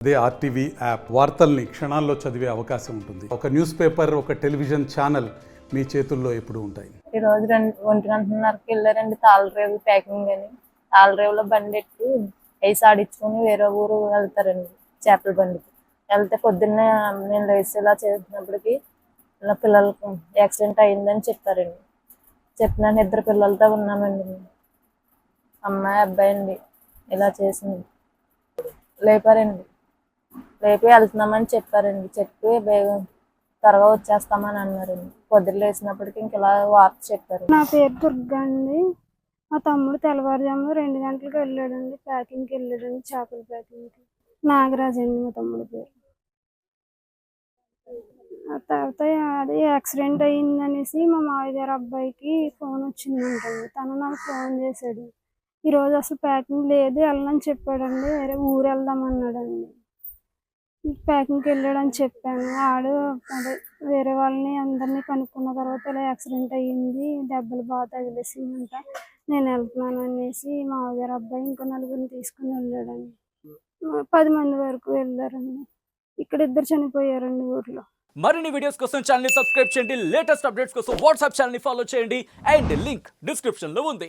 అదే RTV app వార్తల్ని క్షణాల్లో చదివే అవకాశం ఉంటుంది. ఒక న్యూస్ పేపర్, ఒక టెలివిజన్ ఛానల్ మీ చేతుల్లో ఎప్పుడు ఉంటాయి. ఈరోజు 1:30కి వెళ్ళారండి తాళరేవు ప్యాకింగ్ అని. తాళరేవులో బండి ఎక్కి ఐస్ ఆడించుకుని వేరే ఊరు వెళ్తారండి చేపల బండికి. వెళ్తే పొద్దున్నే నేను లేచి ఇలా చేసినప్పటికీ ఇలా పిల్లలకి యాక్సిడెంట్ అయిందని చెప్పారండి. చెప్పినాను 2 పిల్లలతో ఉన్నామండి. అమ్మాయి అబ్బాయి అండి. ఇలా చేసింది లేపారండి. లేపి వెళ్తున్నామని చెప్పారండి. చెప్పి త్వరగా వచ్చేస్తామని అన్నారండి. పొద్దున్న లేచినప్పటికీ ఇంక ఇలా వార్త చెప్పారు. నా పేరు దుర్గా అండి. మా తమ్ముడు తెల్లవారుజామున 2 గంటలకు వెళ్ళాడండి, ప్యాకింగ్కి వెళ్ళాడండి, చేపల ప్యాకింగ్కి. నాగరాజ్ అండి మా తమ్ముడు పేరు. ఆ తర్వాత అది యాక్సిడెంట్ అయ్యిందనేసి మా మావయ్య గారి అబ్బాయికి ఫోన్ వచ్చిందంటండి. తను నాకు ఫోన్ చేశాడు. ఈరోజు అసలు ప్యాకింగ్ లేదు, వెళ్ళని చెప్పాడండి. వేరే ఊరు వెళ్దామన్నాడండి. ప్యాకింగ్కి వెళ్ళాడని చెప్పాను. ఆడు అదే వేరే వాళ్ళని అందరినీ కనుక్కున్న తర్వాత ఇలా యాక్సిడెంట్ అయ్యింది, దెబ్బలు బాగా తగిలేసిందంట, నేను వెళ్తున్నాను అనేసి మావగారు అబ్బాయి ఇంకో 4 తీసుకుని వెళ్ళాడండి. 10 మంది వరకు వెళ్ళారండి. ఇక్కడ 2 చనిపోయారండి ఊర్లో. మరిన్ని వీడియోస్ కోసం ఛానల్ ని సబ్స్క్రైబ్ చేయండి. లేటెస్ట్ అప్డేట్స్ కోసం వాట్సాప్ ఛానల్ ని ఫాలో చేయండి. అండ్ లింక్ డిస్క్రిప్షన్ లో ఉంది.